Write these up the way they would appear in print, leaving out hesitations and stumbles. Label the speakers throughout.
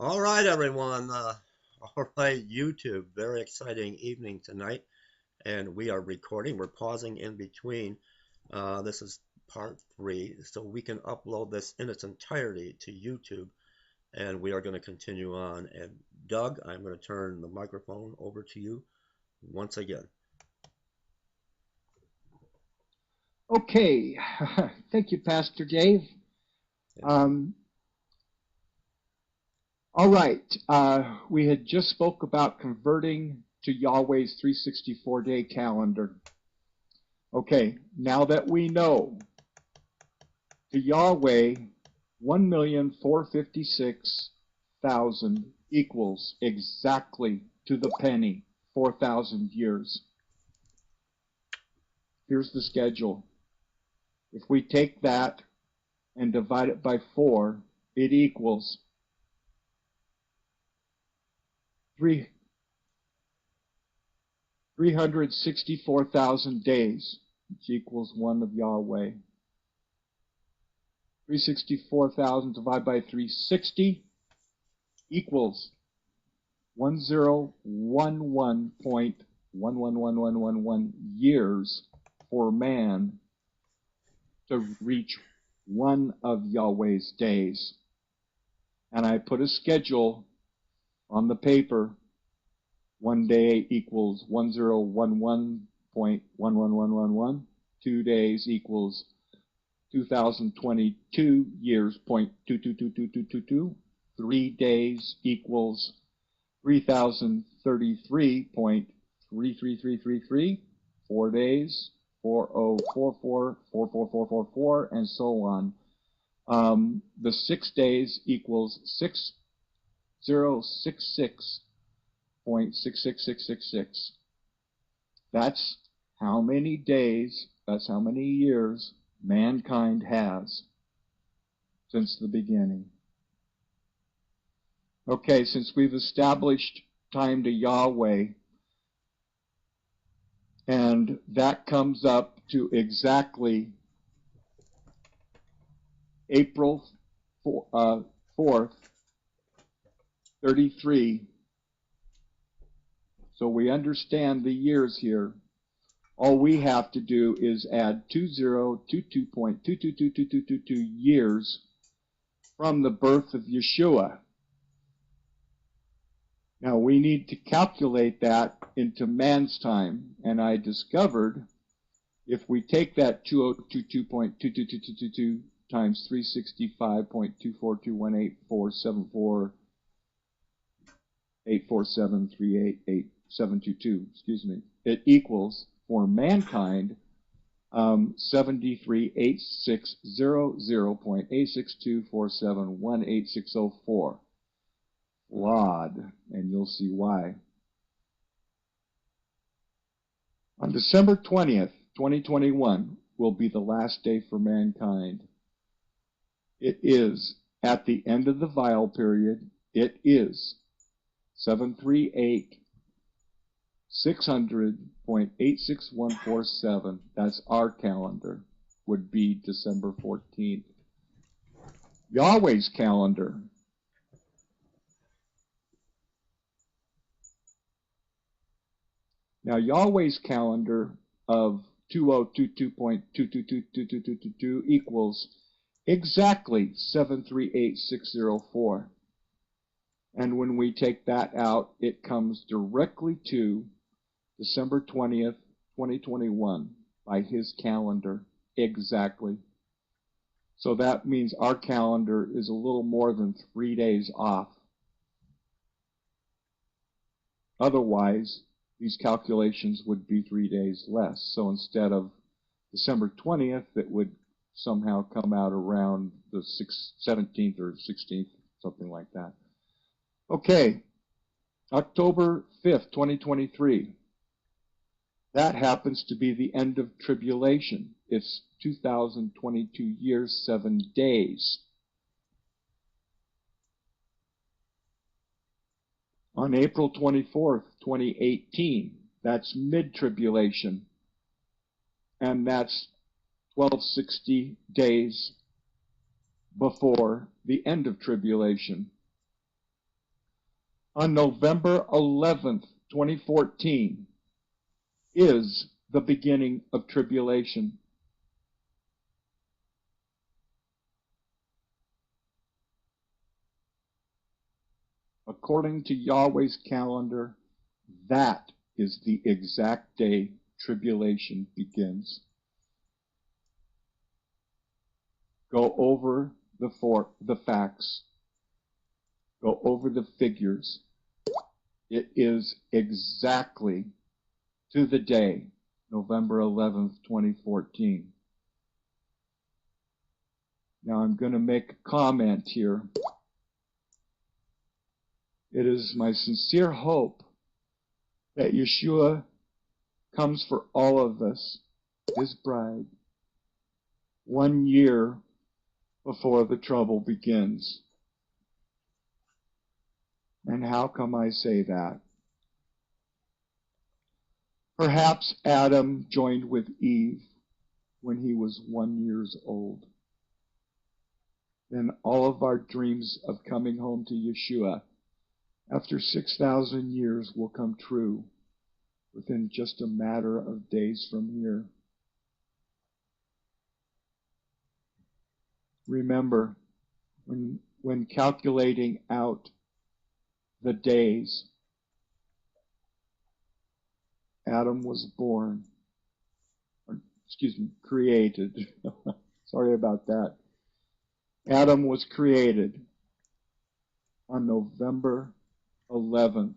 Speaker 1: All right, everyone. All right, YouTube. Very exciting evening tonight, and we are recording. We're pausing in between. This is part three, so we can upload this in its entirety to YouTube, and we are going to continue on. And Doug, I'm going to turn the microphone over to you once again.
Speaker 2: Okay, thank you, Pastor Dave. Um, all right, we had just spoke about converting to Yahweh's 364-day calendar. Okay, now that we know to Yahweh, 1,456,000 equals exactly to the penny 4,000 years. Here's the schedule. If we take that and divide it by 4, it equals 364,000 days, which equals 1 of Yahweh. 364,000 divided by 360 equals 1011.111111 years for man to reach 1 of Yahweh's days. And I put a schedule on the paper. 1 day equals 1011.11111. 2 days equals 2022 years 0.222222. 3 days equals 3033.33333. 4 days 40444444, and so on. The 6 days equals 6066.66666. That's how many days, that's how many years mankind has since the beginning. Okay, since we've established time to Yahweh, and that comes up to exactly April 4th, 33. So we understand the years here. All we have to do is add 2022.222222 years from the birth of Yeshua. Now we need to calculate that into man's time, and I discovered if we take that 2022.222222 times 365.242184738473872, it equals for mankind 73,860.862471860.4. Flawed, and you'll see why. On December 20th, 2021 will be the last day for mankind. It is at the end of the vial period. It is 738,600.86147. That's our calendar. Would be December 14th. Yahweh's calendar. Now, Yahweh's calendar of 2022.222222 equals exactly 738604. And when we take that out, it comes directly to December 20th, 2021 by his calendar, exactly. So that means our calendar is a little more than 3 days off. Otherwise, these calculations would be 3 days less. So instead of December 20th, it would somehow come out around the 17th or 16th, something like that. Okay, October 5th, 2023. That happens to be the end of tribulation. It's 2022 years, 7 days. On April 24th, 2018, that's mid-tribulation, and that's 1260 days before the end of tribulation. on November 11th, 2014, is the beginning of tribulation. According to Yahweh's calendar, that is the exact day tribulation begins. Go over the facts. Go over the figures. It is exactly to the day, November 11th, 2014. Now I'm going to make a comment here. It is my sincere hope that Yeshua comes for all of us, his bride, 1 year before the trouble begins. And how come I say that? Perhaps Adam joined with Eve when he was 1 year old. Then all of our dreams of coming home to Yeshua after 6,000 years will come true within just a matter of days from here. Remember, when calculating out the days, Adam was born, created. Sorry about that. Adam was created on November 11th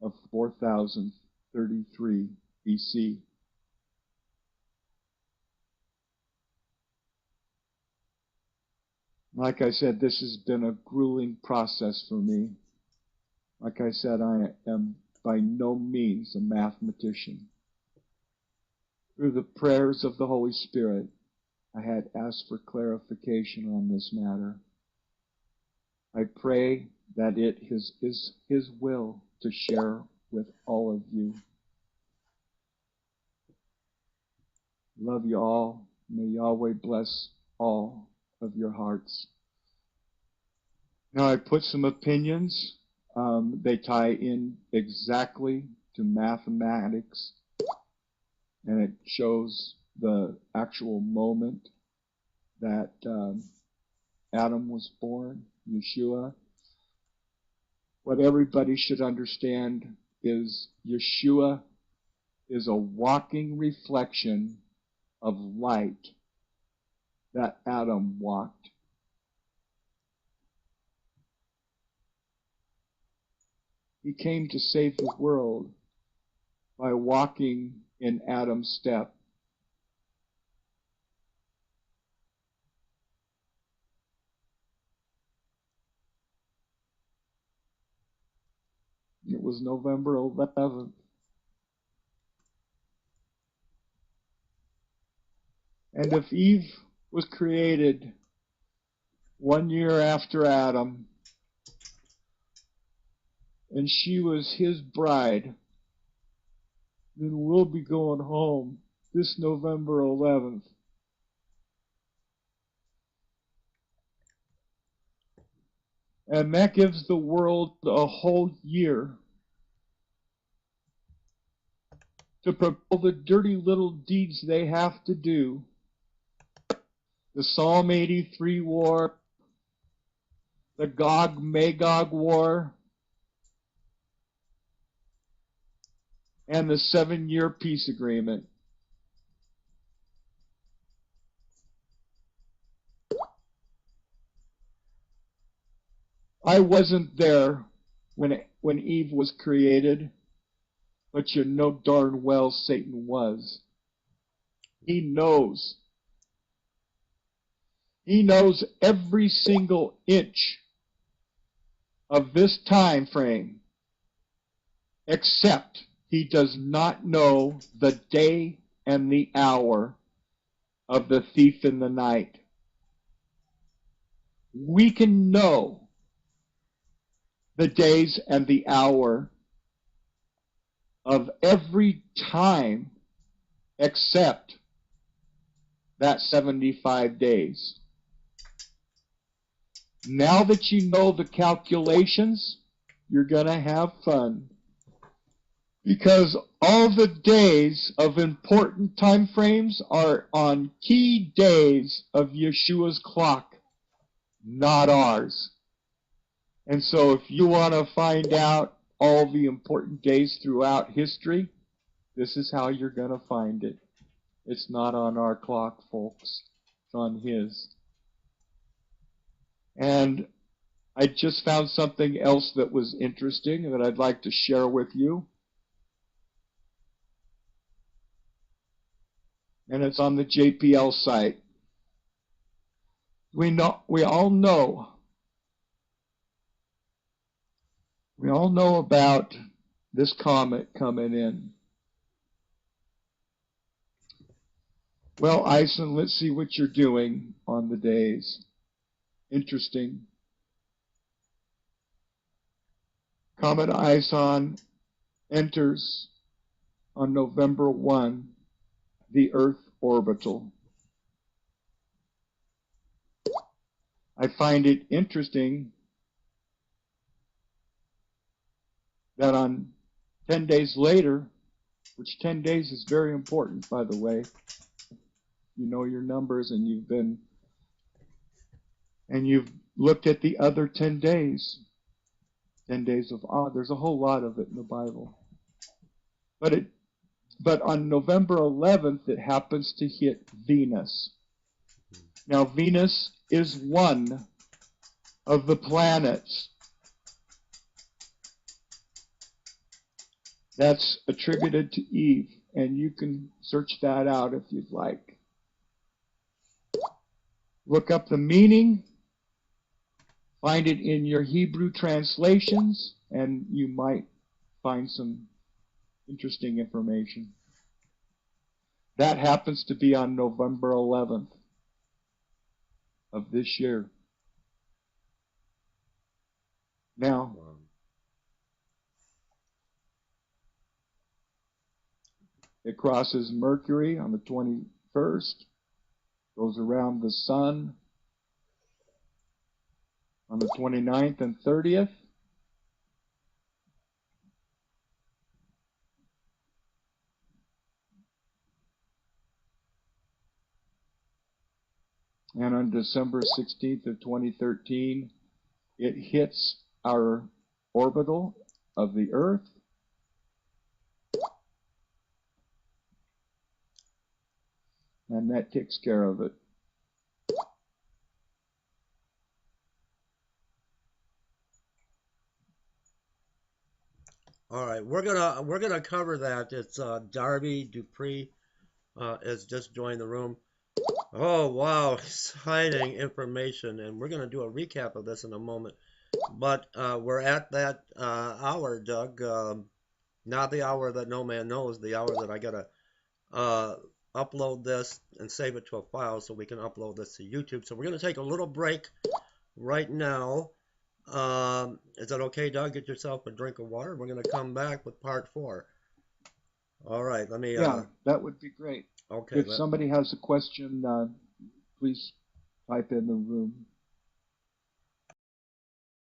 Speaker 2: of 4033 BC. Like I said, this has been a grueling process for me. Like I said, I am by no means a mathematician. Through the prayers of the Holy Spirit, I had asked for clarification on this matter. I pray that it is His will to share with all of you. Love you all. May Yahweh bless all of your hearts. Now I put some opinions. They tie in exactly to mathematics, and it shows the actual moment that Adam was born, Yeshua. What everybody should understand is Yeshua is a walking reflection of light that Adam walked. He came to save the world by walking in Adam's step. It was November 11th. And if Eve was created 1 year after Adam, and she was his bride, then we'll be going home this November 11th. And that gives the world a whole year to propel the dirty little deeds they have to do. The Psalm 83 war, the Gog-Magog war, and the 7-year peace agreement. I wasn't there when Eve was created, but you know darn well Satan was. He knows. He knows every single inch of this time frame, except he does not know the day and the hour of the thief in the night. We can know the days and the hour of every time except that 75 days. Now that you know the calculations, You're going to have fun. Because all the days of important time frames are on key days of Yeshua's clock, not ours. And so if you want to find out all the important days throughout history, this is how you're going to find it. It's not on our clock, folks. It's on his. And I just found something else that was interesting that I'd like to share with you. And it's on the JPL site. We all know about this comet coming in. Well, Ison, let's see what you're doing on the days. Interesting. Comet Ison enters on November 1 the Earth orbital. I find it interesting that on 10 days later, which 10 days is very important, by the way, you know your numbers and you've looked at the other 10 days. 10 days of awe. There's a whole lot of it in the Bible. But on November 11th, it happens to hit Venus. Now, Venus is one of the planets that's attributed to Eve, and you can search that out if you'd like. Look up the meaning, find it in your Hebrew translations, and you might find some interesting information. That happens to be on November 11th of this year. Now, it crosses Mercury on the 21st, goes around the Sun on the 29th and 30th. And on December 16th of 2013, it hits our orbital of the Earth. And that takes care of it.
Speaker 1: All right, we're gonna cover that. It's Darby Dupree has just joined the room. Oh wow, exciting information, and we're gonna do a recap of this in a moment. But we're at that hour, Doug. Not the hour that no man knows, the hour that I gotta upload this and save it to a file so we can upload this to YouTube. So we're gonna take a little break right now. Is that okay, Doug? Get yourself a drink of water. We're gonna come back with part 4. All right, let me.
Speaker 2: Yeah, that would be great.
Speaker 1: Okay.
Speaker 2: If somebody has a question, please type in the room.